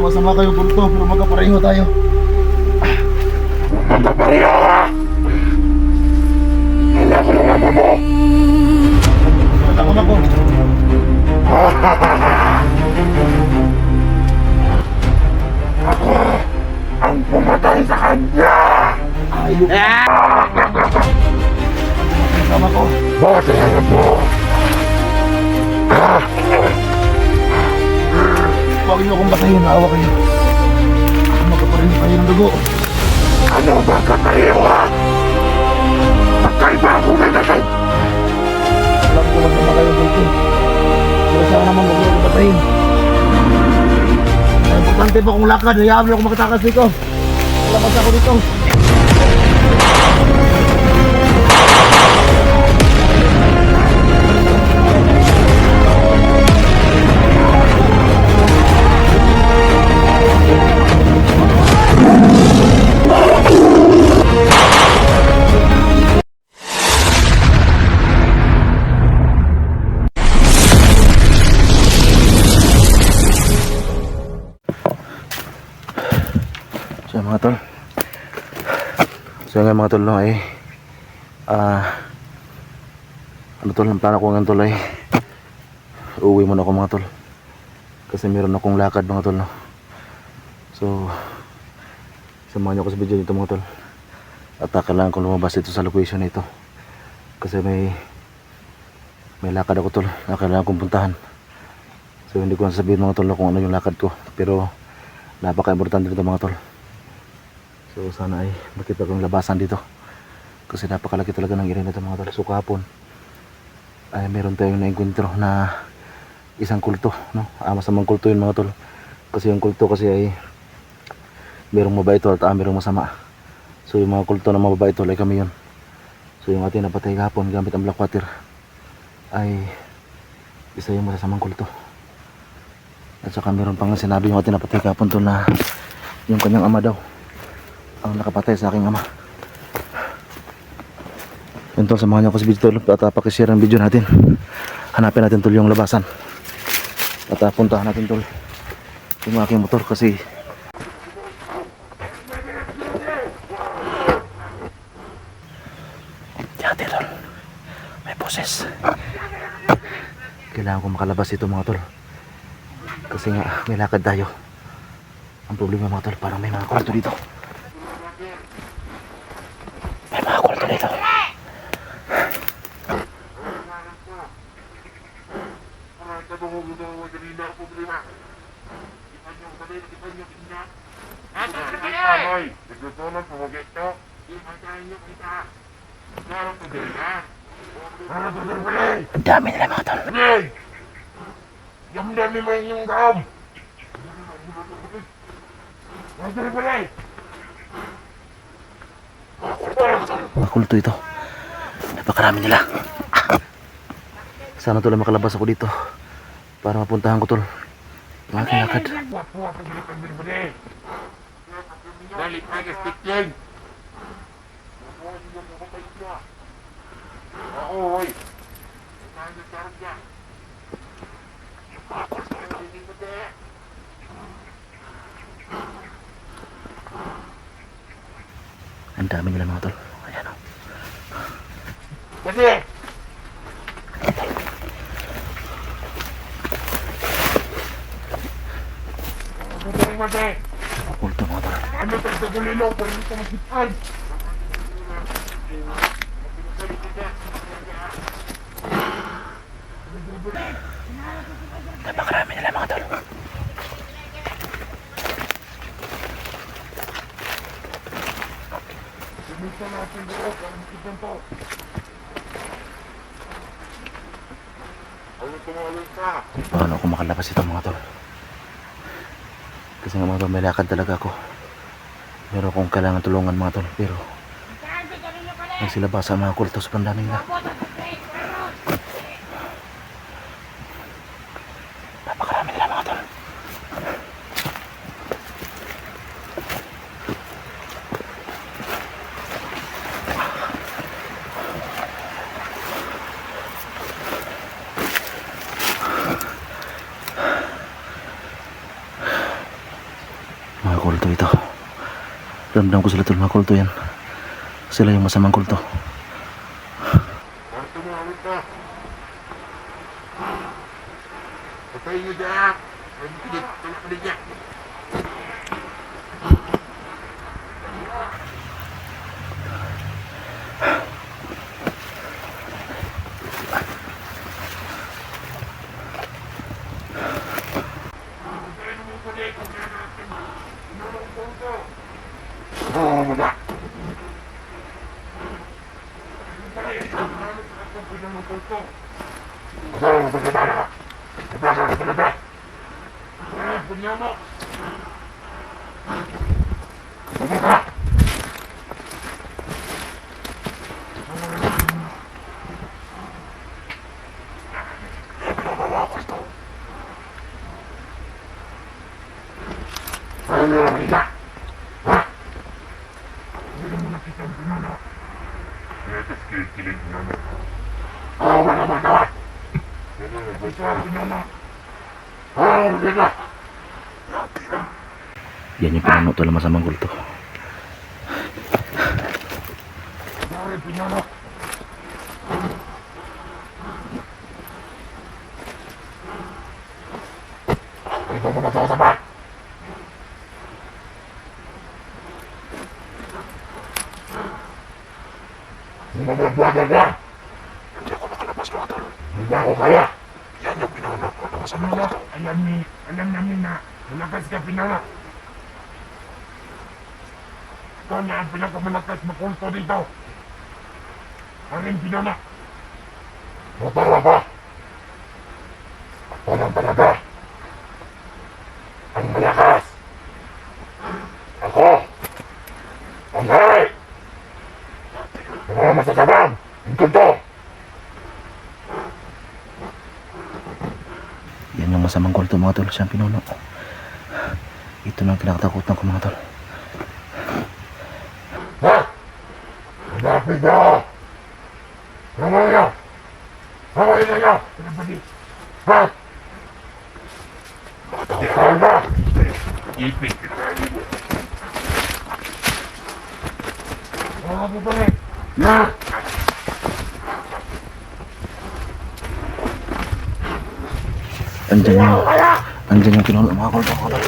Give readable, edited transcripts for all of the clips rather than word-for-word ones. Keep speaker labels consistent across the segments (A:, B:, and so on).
A: Sama-sama kayo kulto, pero magkapareho tayo.
B: Magpapareho ka! Wala ko ng ama mo!
A: Matakot ako.
B: Ako ang pumatay sa kanya!
A: Ayok. Sama ko.
B: Bakit hanap mo?
A: Huwag niyo akong patayin, naawa kayo. Magkapareho kayo ng dugo.
B: Ano magpapareho ka? Magkaiba ako na natin!
A: Alam ko masama kayo kulto. Pero sana naman huwag niyo akong patayin. Ang importante pa kung lakad, hayaan niyo ako makatakas dito. Labas ako dito. So mga tol, ngayon mga tol no, ay ano tol, ang plano ko ngayon tol ay uuwi muna ako mga tol, kasi meron akong lakad mga tol no. So samahan nyo ako sa video nito mga tol, at kailangan kong lumabas ito sa location na ito, kasi may lakad ako tol na kailangan kong puntahan. So hindi ko sabihin mga tol kung ano yung lakad ko, pero napaka-importante nito mga tol. So sana ay makita ko yung labasan dito, kasi napakalaki talaga ng area nito mga tol. So kahapon ay meron tayong naengkwentro na isang kulto no? Masamang kulto yun mga tol, kasi yung kulto kasi ay merong mabait at merong masama. So yung mga kulto na mababait tol ay kami yun. So yung ating napatay kahapon gamit ang black water ay isa yung masasamang kulto. At saka meron pang sinabi yung ating napatay kahapon tol na yung kanyang ama daw ang nakapatay sa aking ama. Yun tol, samahan niyo ako sa video tol, at pakishare ang video natin. Hanapin natin tol yung labasan, at puntahan natin tol yung aking motor, kasi yate tol, may boses. Kailangan ko makalabas ito mga tol, kasi nga may lakad tayo. Ang problema mga tol, parang may mga kulto dito. May mga kulto dito. Ang dami nila mga tol.
B: Yung dami mo yung dam!
A: Mga kulto ito. Napakarami nila. Sana tol makalabas ako dito para mapuntahan ko tol yung aking lakad.
B: Balik agas tikling! Oo, oy!
A: Ang dami nila mga tol. Ayan o.
B: Kasi!
A: Kulto mga tol.
B: Ano ito sa gulilo? Pero ito masipan!
A: Napakarami nila mga tol.
B: Sumita natin doon para masipan to. Ano tumalun ka?
A: Paano ako makalabas ito mga tol? Kasi nga mga tol, may lakad talaga ako. Meron akong kailangan tulungan mga tol, pero nagsilabasan mga kulto sa pandami nila. Napakarami nila mga tol. kulto ito. Ramdam ko sila tol, mga kulto yan. Sila yung masamang kulto.
B: Ang tumawag ka. Patayin niyo dyan. Ang pilit. Ang pilit niya. Oh, wala.
A: Yan yung pinuno tol, masamang kulto.
B: Hindi ako makalabas mga tol. Hindi ako kaya. Yan yung pinuno ko ng masamang kulto. Alam namin na malakas ka pinala. Ikaw na ang pinakamalakas na kulto dito. Aking pinala. Matawa ka. Ako lang talaga. Ang malakas. Ako. Ang hari. Mga masasabang. Ang kulto.
A: Yan yung masamang kulto mga tol, siyang pinuno. Ito na ang kinakatakutan ko mga tol.
B: Ha? Malapit na! Tama na! Tama na na! Ha? Ikaw na! Ipit kita! Mga bubalik! Na!
A: Andyan yung pinuno mga kulto mga tol.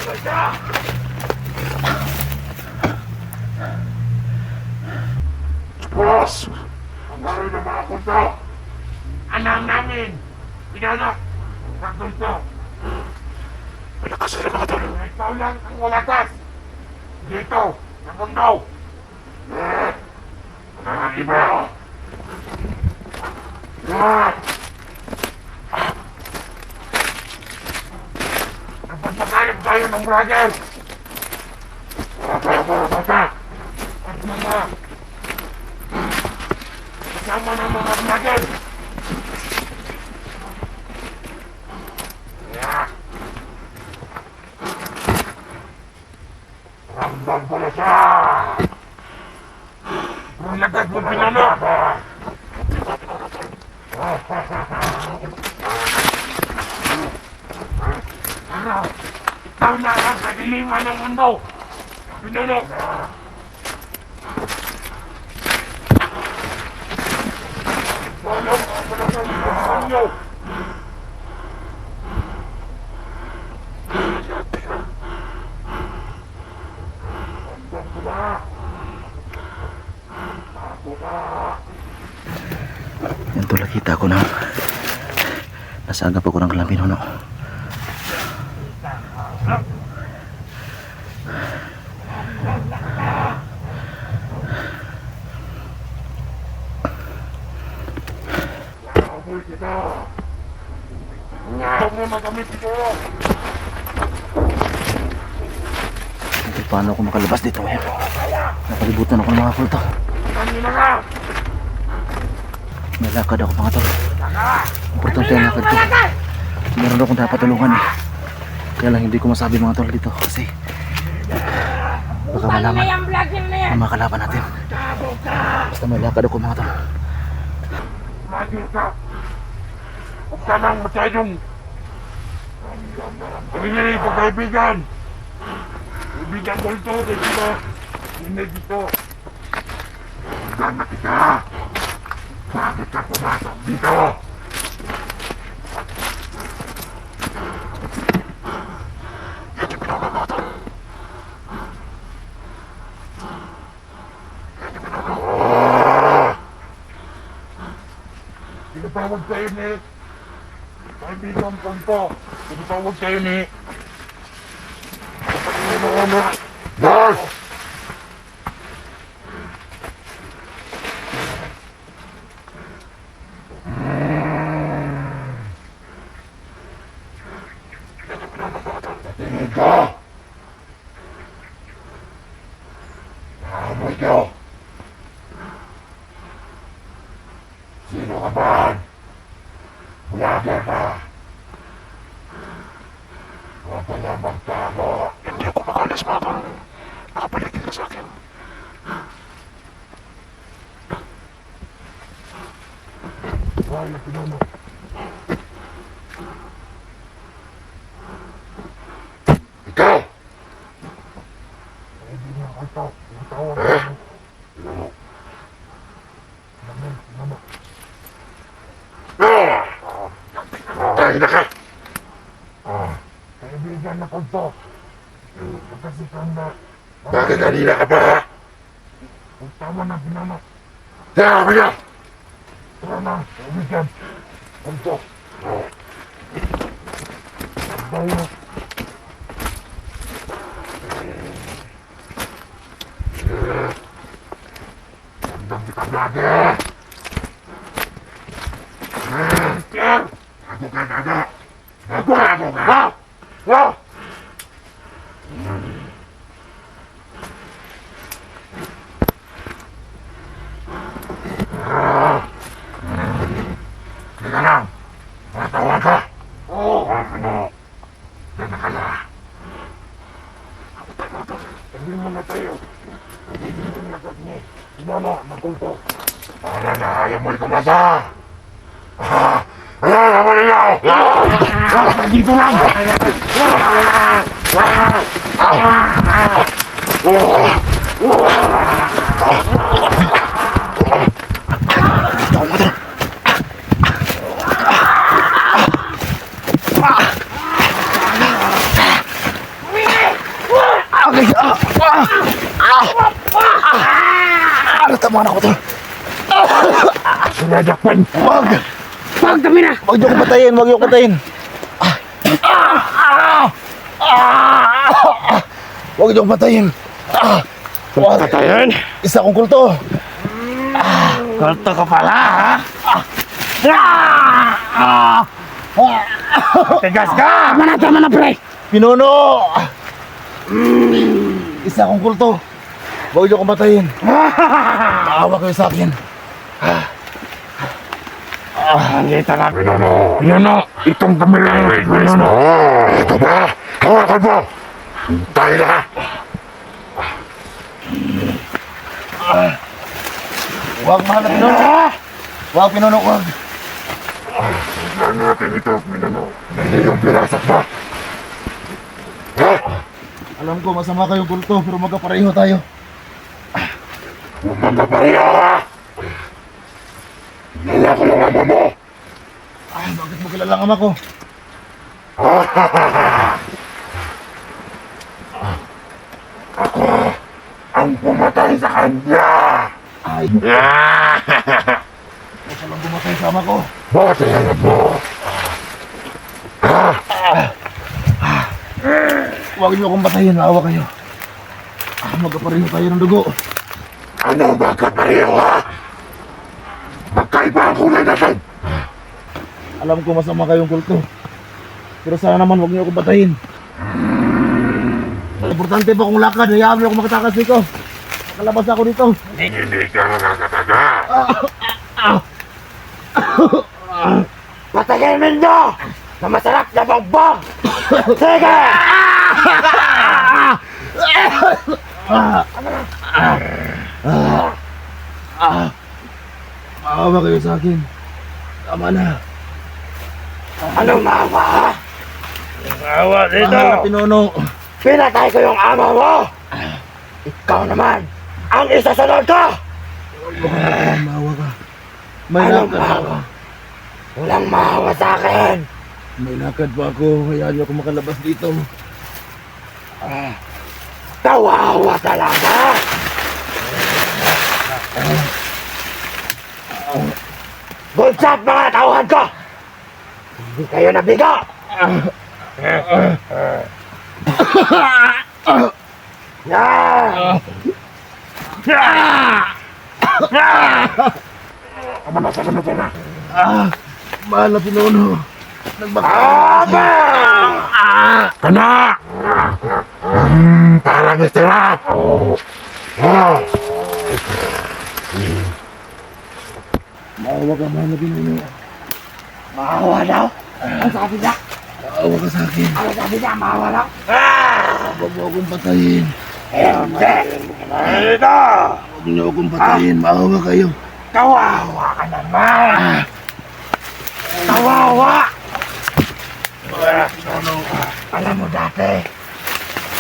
B: Boss! Ang gawin ng mga kulto! Alam namin! Pinanak! Ang kulto!
A: Malakas sila mga tol.
B: Ikaw lang ang walakas! Dito! Sa mundo! Mga iba! Napagpakalip tayo ng brother! Bata! At mga kasama ng mga brother! Ramdam ko na siya! Ang lagat mo pinano! Ikaw na ang kadiliman ng mundo! Pinano! Walang kapalasan sa inyo! Ramdam ko na! Ako na!
A: Yan tol, nakita ko na. Nasagap ako ng kalang pinuno.
B: Amoy kita! Huwag mo magamit ito!
A: Hindi paano ako makalabas dito ngayon. Napalibutan ako ng mga kulto.
B: Kanina ka!
A: May lakad ako mga tol. Importante ang lakad ko. Meron akong dapat tulungan eh. Kaya lang hindi ko masabi mga tol dito kasi baka malaman ang mga kalaban natin. Basta may lakad ako mga tol.
B: Magil ka! Huwag ka nang masyadong! Pinili ko kaibigan! Kaibigan ko ito, dito. Hindi dito. Hanggang na kita. Bakit ka pumasok dito?
A: Yan yung pinagawa mo, tol.
B: Tinatawag kayo ni kaibigan ko ito. Tinatawag kayo ni Boss! Tingin ka! Nakamoy ka! Sino ka ba? Vlogger ka! Huwag ka na magtago!
A: Hindi ako makalas, mga tol. Nakapaligid ka sa akin.
B: Ay, pinano. Ikaw! Hindi niya ako ito. Tinatawag ko. Pinano. Pinano. Tayo na ka! Kaibigan na ko ito. Kasi kang na... Bakit kanina ka pa? Huwag tama na, pinano. Tara, kaya! Tara na, kaibigan. Ito. Tayo. Tandang kita lagi. Ako ka na. Ako ka. Teka lang. Matawa ka. Oo. Ano? Teka ka na. Hindi mo na tayo. Hindi mo na tayo. Sinama, magkulto. Para na, ayaw mo ikumasa. Ayaw mo nila. Dito lang.
A: Natamaan ako, tol.
B: Sinadakpan.
A: Wag!
C: Wag kami na!
A: Wag niyo ko patayin, wag niyo ko patayin. Wag niyo ko patayin. Wag.
B: Patayin?
A: Isa kong kulto.
B: Kulto ka pala, ha? Tigas ka!
C: Tama na, pre!
A: Pinuno! Isa kong kulto. Wag niyo ko patayin. Maawa kayo sa akin.
B: Nandito na. Pinano, itong kamilang. Pinano. Ito ba? Hawakan mo! Tayo na!
A: Wag mahal na pinuno. Wag pinuno, wag.
B: Ano natin ito, Pinano? Hindi yung pirasak ba? Ha?
A: Alam ko masama kayong kulto pero magkapareho tayo.
B: Huwag magpapareho, ha? Nila ko yung ama mo!
A: Ay, bakit mo kilala ang ama ko?
B: Ako ang pumatay sa kanya!
A: Ay, ako palang bumatay sa ama ko.
B: Bakit alam mo?
A: Huwag niyo akong patayin, naawa kayo. Magkapareho tayo ng dugo.
B: Ano magkapareho, ha? Magkaiba ang kulay natin!
A: Alam ko masama kayong kulto. Pero sana naman huwag niyo akong patayin. Importante pa kung lakad, hayaan niyo ako makatakas dito. Makalabas ako dito.
B: Hindi ka nakakataga!
C: Patayin ninyo! Na masarap na bongbong! Sige!
A: Maawa kayo sa akin. Tama na.
C: Anong maawa?
B: Awa
A: Mahal na pinuno.
C: Pinatay ko yung ama mo! Ikaw naman, ang isasunod ko!
A: Maawa ka. May
C: Anong
A: lakad
C: maawa? Walang maawa sa akin!
A: May lakad pa ako. Hayaan niyo ako makalabas dito.
C: Kawawa talaga! Bulsat mga tauhan ko! Hindi kayo nabigo!
A: Mahal na pinuno.
C: Aba!
B: Kana! Parang istirap!
A: Maawa ka, mahal na pinuno.
C: Maawa daw? Ang sabi niya?
A: Maawa ka sa akin.
C: Ang sabi niya, maawa daw?
A: Huwag mo akong patayin.
C: Hindi! Ito!
A: Huwag niyo akong patayin. Maawa kayo.
C: Kawawa ka naman! Kawawa! Alam mo dati,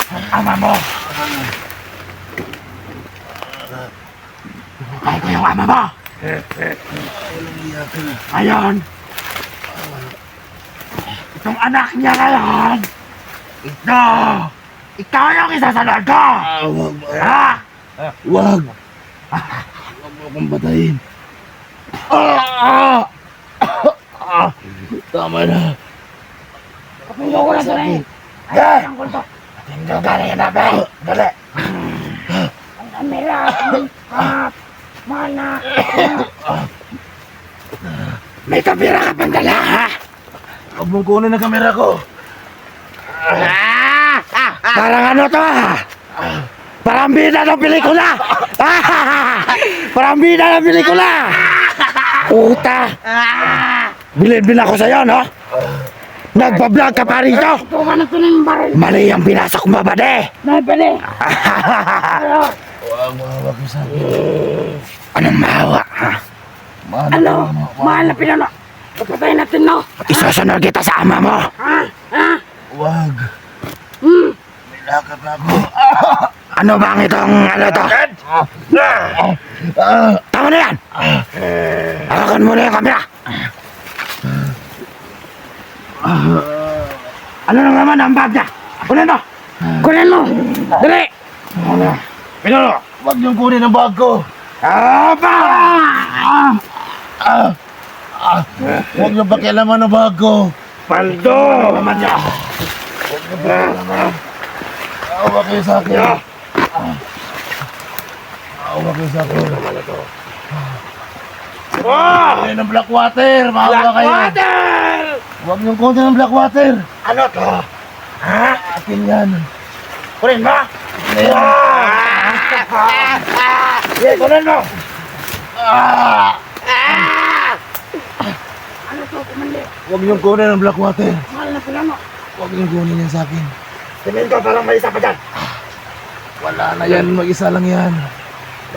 C: ang ama mo, ay ko yung ama mo! Ngayon, itong anak niya ngayon, ikaw yung isasunod ko!
A: Wag.
C: Ha?
A: Wag. Huwag mo akong patayin. Tama na.
C: Kapulo ko na dali! Ay! Ang kulto! Tingnan ka na yan, abe! Dali! Ang kamera! Mana! May kamera ka pang dala, ha?
A: Huwag mong kunin ang kamera ko.
C: Parang ano to, ha? Parang bida ng pelikula! Parang bida ng pelikula! Puta! Bilin ako sa'yo, no? Nagpa-vlog ka pa rito! Mali ang binasa kong babade! Mali!
A: Huwag maawa ka sa akin.
C: Anong mahawa, ha?
A: Ano?
C: Mahal na pinano! Kapatay natin, no? Isusunod kita sa ama mo!
A: Huwag. May lakad na ako.
C: Ano bang itong ano to? Tama na yan! Hawakan mo na yung kamera! Ano nang naman ang bag niya? Kunin mo! Kunin mo! Dali! Pinalo!
A: Huwag niyong kunin ang bag ko.
C: Aba!
A: Huwag niyong pakialaman ang bag ko.
C: Paldo! Naman niya!
A: Maawa kayo sa akin. Maawa kayo sa akin. Kunin ng black water. Maawa kayo.
C: Water!
A: Huwag niyong kunin ng black water.
C: Ano to? Ha?
A: Akin yan.
C: Kunin mo!
A: Ayan.
C: Sige, kunin mo! Ano to, kumandi?
A: Huwag niyong kunin ng black water.
C: Mahal na pala mo.
A: Huwag niyong kunin yan sa akin.
C: Tingin ko parang may isa pa dyan.
A: Wala na yan. Mag-isa lang yan.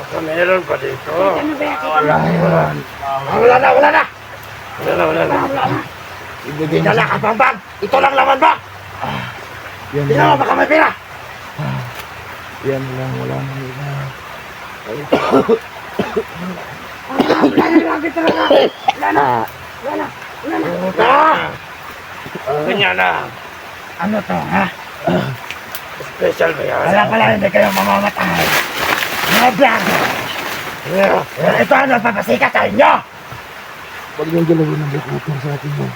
C: Baka meron pa dito.
A: Wala yan.
C: Wala na, wala na! Wala na.
A: Ibigay mo
C: Dala
A: sa...
C: ka pang bag! Ito lang laman ba?
A: Yan
C: Tingnan mo,
A: lang.
C: baka may pera!
A: Yan lang. Wala na.
C: Wala na, lagi talaga! Wala na! Wala na! Ganyan na! Ano to, ha? Special ba yan? Wala pala, hindi kayo mamamatay! Mga vlog! Ito ano, papasikat sa inyo!
A: Huwag niyong galawin ng black water sa akin mo.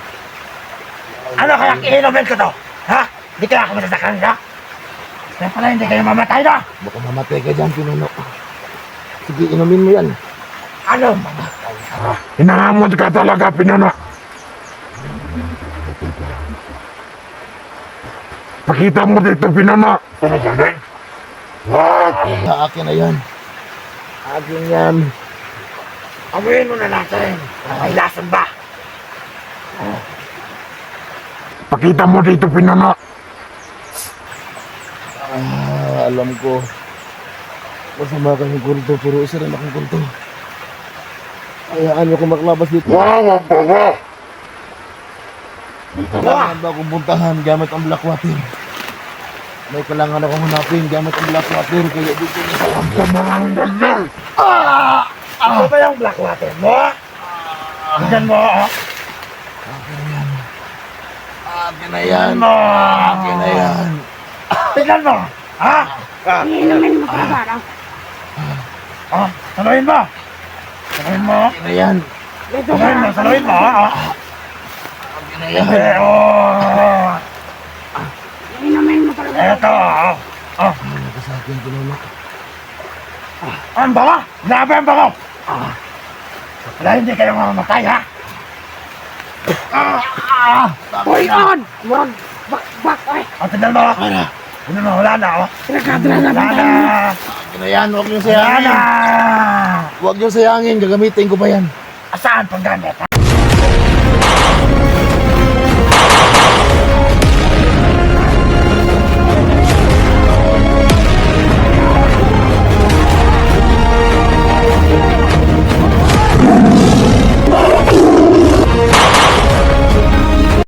C: Ano kaya iinumin ko to? Ha? Di kaya ako masasaktan nyo? Kaya pala hindi kayo mamatay no?
A: Baka mamatay ka dyan, pinuno. Sige, inumin mo yan.
C: Ano?
B: Hinangamot ka talaga, pinana. Pakita mo dito, pinana. Wag!
A: Sa akin na yan. Akin yan.
C: Amuyin mo na natin. May lason ba?
B: Pakita mo dito, pinana.
A: Alam ko. Masama kayong kulto, pero isa rin akong kulto. Hayaan niyo kung maklabas dito.
B: Wag po, wag!
A: Kailangan ba akong puntahan gamit ang black water? May kailangan akong hanapin gamit ang black water kaya dito na sa
B: Ang tamaan ganyan!
C: Ako ba yung black water mo? Tingnan mo, oh.
A: Akin na yan.
C: Tingnan mo.
A: Akin na yan.
C: Tingnan mo, ha?
D: Iinumin mo pa ba?
C: Oh, saluhin mo. Saluhin mo.
A: Akin na yan.
D: Dito
C: Saluhin mo, ha?
A: Akin na yan.
C: Oh.
D: Iinumin mo talaga.
C: Eto, oh. Oh.
A: Ano ka sa akin, Kulolo?
C: Ang bango! Grabe ang bango! Wala, hindi kayo mamamatay, ha?
D: Hoy, on! Wag! Bak! Ay!
C: O, tignan mo!
A: Para.
C: Tignan mo, wala na, oh!
D: Pinagkado na
C: Wala
D: naman
C: na!
D: tayo.
A: Akin na yan. Huwag niyong
C: Wala
A: sayangin.
C: na!
A: Huwag niyong sayangin. Gagamitin ko pa yan.
C: Saan pang gamit, ha?